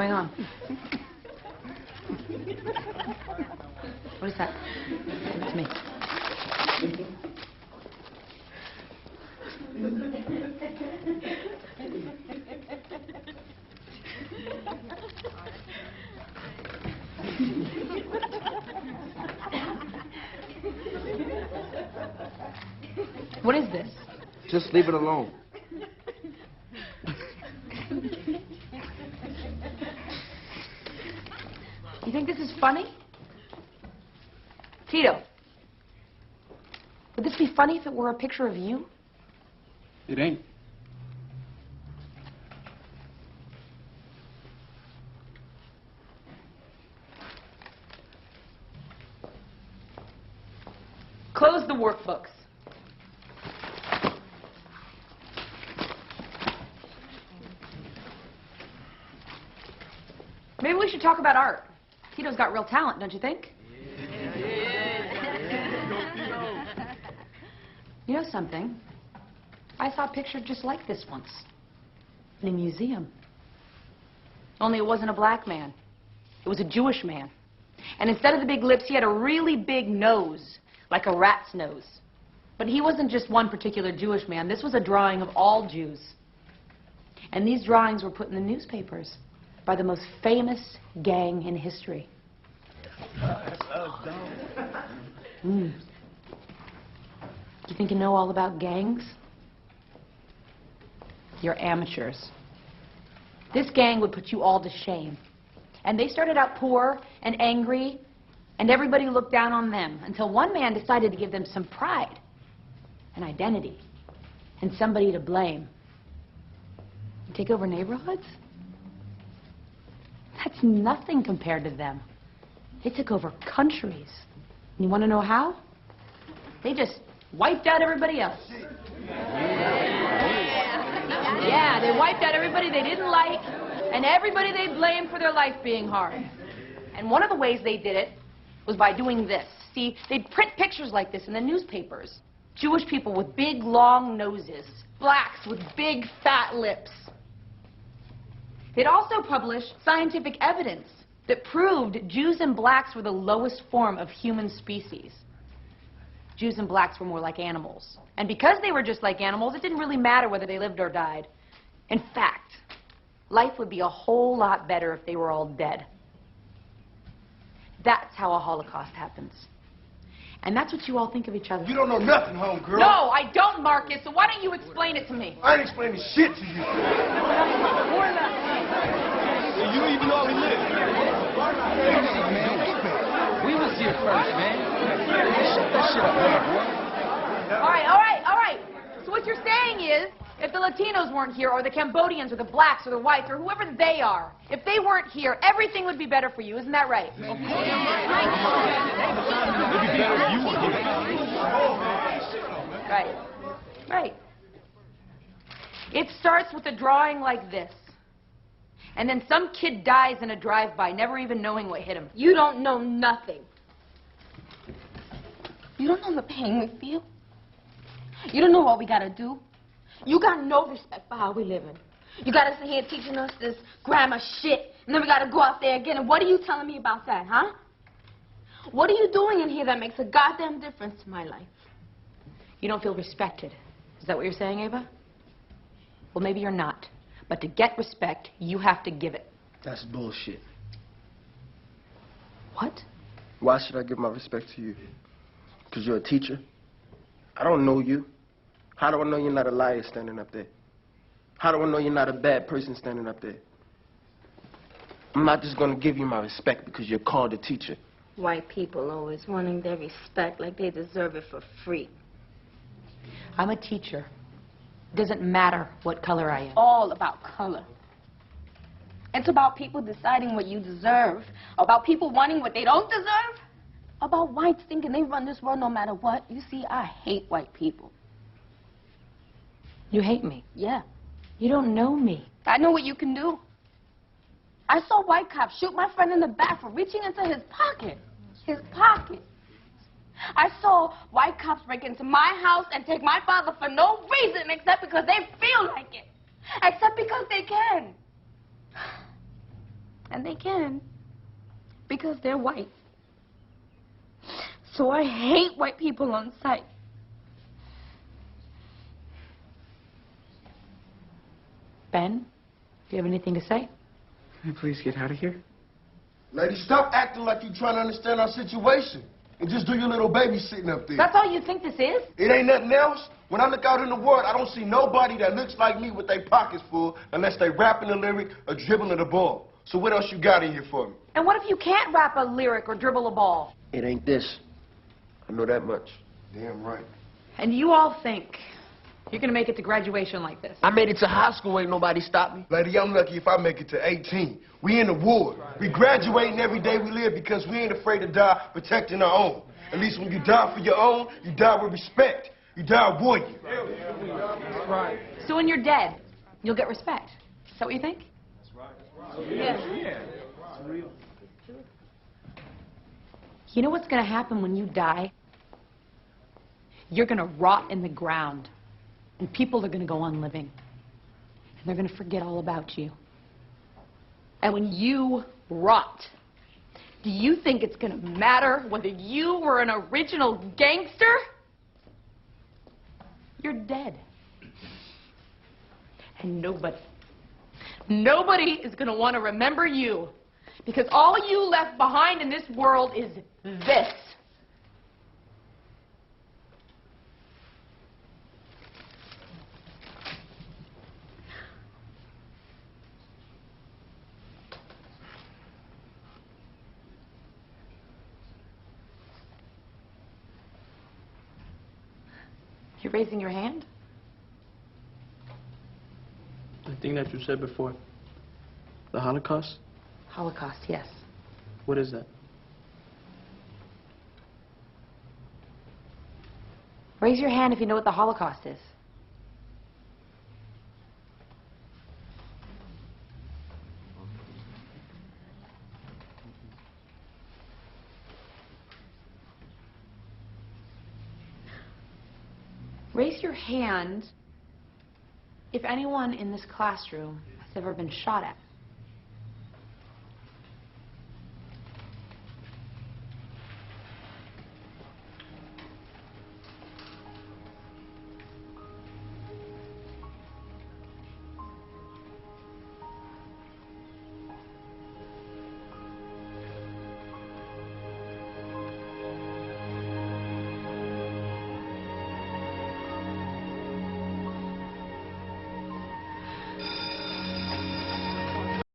going on? What is that? It's me. What is this? Just leave it alone. You think this is funny? Tito, would this be funny if it were a picture of you? It ain't. Close the workbooks. Maybe we should talk about art. Tito's got real talent, don't you think? You know something? I saw a picture just like this once in a museum. Only it wasn't a black man. It was a Jewish man. And instead of the big lips, he had a really big nose, like a rat's nose. But he wasn't just one particular Jewish man. This was a drawing of all Jews. And these drawings were put in the newspapers by the most famous gang in history. You think you know all about gangs? You're amateurs. This gang would put you all to shame. And they started out poor and angry, and everybody looked down on them until one man decided to give them some pride, an identity, and somebody to blame. You take over neighborhoods? That's nothing compared to them. They took over countries. And you want to know how? They just wiped out everybody else. Yeah, they wiped out everybody they didn't like and everybody they blamed for their life being hard. And one of the ways they did it was by doing this. See, they'd print pictures like this in the newspapers. Jewish people with big, long noses. Blacks with big, fat lips. They'd also publish scientific evidence that proved Jews and blacks were the lowest form of human species. Jews and blacks were more like animals. And because they were just like animals, it didn't really matter whether they lived or died. In fact, life would be a whole lot better if they were all dead. That's how a Holocaust happens. And that's what you all think of each other. You don't know nothing, homegirl. No, I don't, Marcus, so why don't you explain it to me? I ain't explaining shit to you. You even know we live. We was here first, man. Shut that shit up, man, boy. All right. So what you're saying is, if the Latinos weren't here, or the Cambodians, or the blacks, or the whites, or whoever they are, if they weren't here, everything would be better for you. Isn't that right? It'd be better if you were here. Right. It starts with a drawing like this. And then some kid dies in a drive-by, never even knowing what hit him. You don't know nothing. You don't know the pain we feel. You don't know what we gotta do. You got no respect for how we living. You got us in here teaching us this grammar shit, and then we gotta go out there again. And what are you telling me about that, huh? What are you doing in here that makes a goddamn difference to my life? You don't feel respected. Is that what you're saying, Ava? Well, maybe you're not. But to get respect, you have to give it. That's bullshit. What? Why should I give my respect to you? Because you're a teacher? I don't know you. How do I know you're not a liar standing up there? How do I know you're not a bad person standing up there? I'm not just going to give you my respect because you're called a teacher. White people always wanting their respect like they deserve it for free. I'm a teacher. It doesn't matter what color I am. All about color. It's about people deciding what you deserve. About people wanting what they don't deserve. About whites thinking they run this world no matter what. You see, I hate white people. You hate me? Yeah. You don't know me. I know what you can do. I saw white cops shoot my friend in the back for reaching into his pocket. His pocket. I saw white cops break into my house and take my father for no reason except because they feel like it. Except because they can. And they can. Because they're white. So I hate white people on sight. Ben, do you have anything to say? Can we please get out of here? Lady, stop acting like you're trying to understand our situation. And just do your little babysitting up there. That's all you think this is? It ain't nothing else. When I look out in the world, I don't see nobody that looks like me with their pockets full unless they rapping the lyric or dribbling the ball. So what else you got in here for me? And what if you can't rap a lyric or dribble a ball? It ain't this. I know that much. Damn right. And you all think you're gonna make it to graduation like this? I made it to high school, ain't nobody stopped me. Lady, I'm lucky if I make it to 18. We in the war. We graduating every day we live because we ain't afraid to die protecting our own. At least when you die for your own, you die with respect. You die warrior. That's right. So when you're dead, you'll get respect. Is that what you think? Yeah. You know what's gonna happen when you die? You're gonna rot in the ground. And people are gonna go on living. And they're gonna forget all about you. And when you rot, do you think it's gonna matter whether you were an original gangster? You're dead. And nobody is gonna want to remember you. Because all you left behind in this world is this. You're raising your hand? The thing that you said before. The Holocaust? Holocaust, yes. What is that? Raise your hand if you know what the Holocaust is. Raise your hand if anyone in this classroom has ever been shot at.